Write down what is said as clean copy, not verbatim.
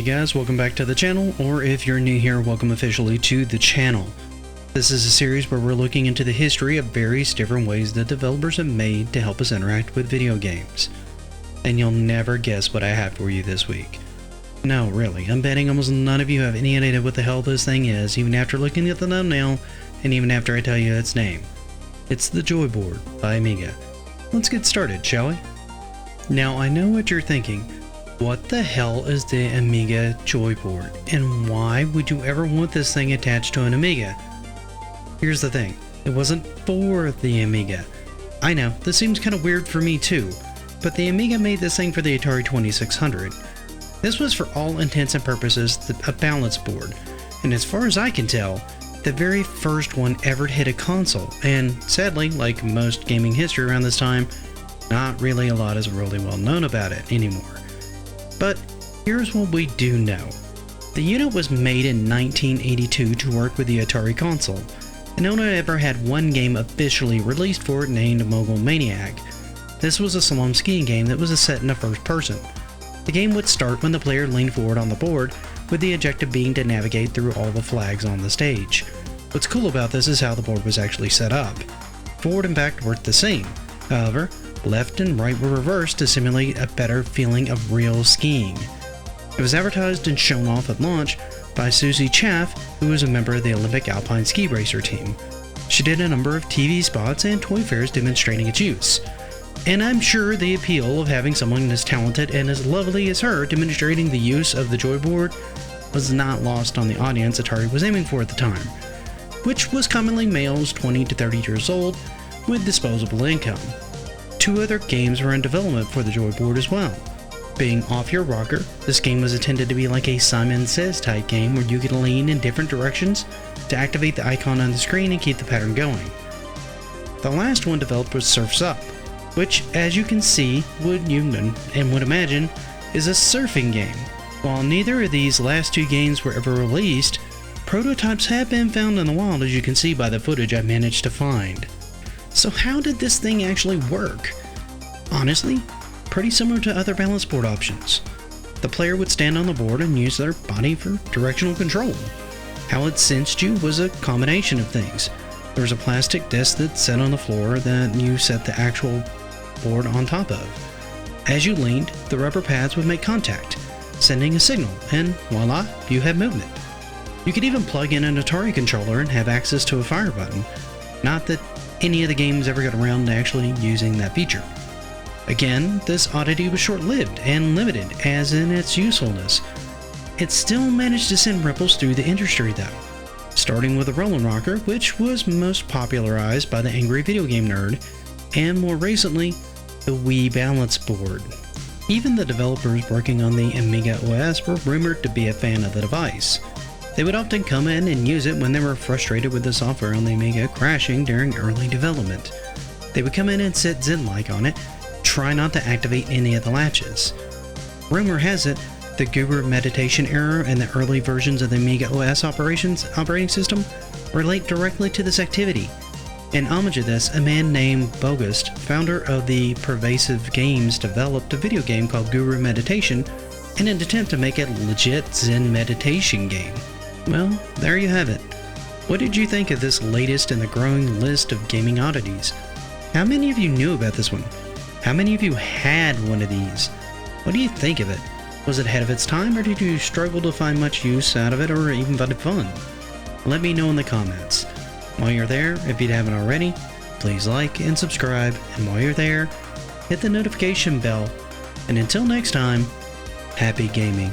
guys, welcome back to the channel, or if you're new here, welcome officially to the channel. This is a series where we're looking into the history of various different ways that developers have made to help us interact with video games. And you'll never guess what I have for you this week. No, really, I'm betting almost none of you have any idea what the hell this thing is, even after looking at the thumbnail, and even after I tell you its name. It's the Joyboard by Amiga. Let's get started, shall we? Now, I know what you're thinking. What the hell is the Amiga Joyboard, and why would you ever want this thing attached to an Amiga? Here's the thing, it wasn't for the Amiga. I know, this seems kind of weird for me too, but the Amiga made this thing for the Atari 2600. This was for all intents and purposes a balance board, and as far as I can tell, the very first one ever to hit a console, and sadly, like most gaming history around this time, not really a lot is really well known about it anymore. But here's what we do know. The unit was made in 1982 to work with the Atari console, and only ever had one game officially released for it named Mogul Maniac. This was a slalom skiing game that was set in a first person. The game would start when the player leaned forward on the board, with the objective being to navigate through all the flags on the stage. What's cool about this is how the board was actually set up. Forward and back worked the same. However, left and right were reversed to simulate a better feeling of real skiing. It was advertised and shown off at launch by Susie Chaff, who was a member of the Olympic Alpine Ski Racer team. She did a number of TV spots and toy fairs demonstrating its use. And I'm sure the appeal of having someone as talented and as lovely as her demonstrating the use of the Joyboard was not lost on the audience Atari was aiming for at the time, which was commonly males 20 to 30 years old with disposable income. Two other games were in development for the Joyboard as well. Being Off Your Rocker, this game was intended to be like a Simon Says type game where you could lean in different directions to activate the icon on the screen and keep the pattern going. The last one developed was Surf's Up, which, as you can see, would imagine, is a surfing game. While neither of these last two games were ever released, prototypes have been found in the wild, as you can see by the footage I managed to find. So how did this thing actually work? Honestly, pretty similar to other balance board options. The player would stand on the board and use their body for directional control. How it sensed you was a combination of things. There was a plastic disc that sat on the floor that you set the actual board on top of. As you leaned, the rubber pads would make contact, sending a signal, and voila, you had movement. You could even plug in an Atari controller and have access to a fire button. Not that any of the games ever got around to actually using that feature. Again, this oddity was short-lived and limited as in its usefulness. It still managed to send ripples through the industry though, starting with the Rollin' Rocker, which was most popularized by the angry video game nerd, and more recently, the Wii Balance Board. Even the developers working on the Amiga OS were rumored to be a fan of the device. They would often come in and use it when they were frustrated with the software on the Amiga crashing during early development. They would come in and sit zen-like on it, try not to activate any of the latches. Rumor has it, the Guru meditation error and the early versions of the Amiga OS operating system relate directly to this activity. In homage of this, a man named Wildest, founder of the Pervasive Games, developed a video game called Guru Meditation in an attempt to make it a legit Zen meditation game. Well, there you have it. What did you think of this latest in the growing list of gaming oddities? How many of you knew about this one? How many of you had one of these? What do you think of it? Was it ahead of its time, or did you struggle to find much use out of it, or even find it fun? Let me know in the comments. While you're there, if you haven't already, please like and subscribe, and while you're there, hit the notification bell. And until next time, happy gaming.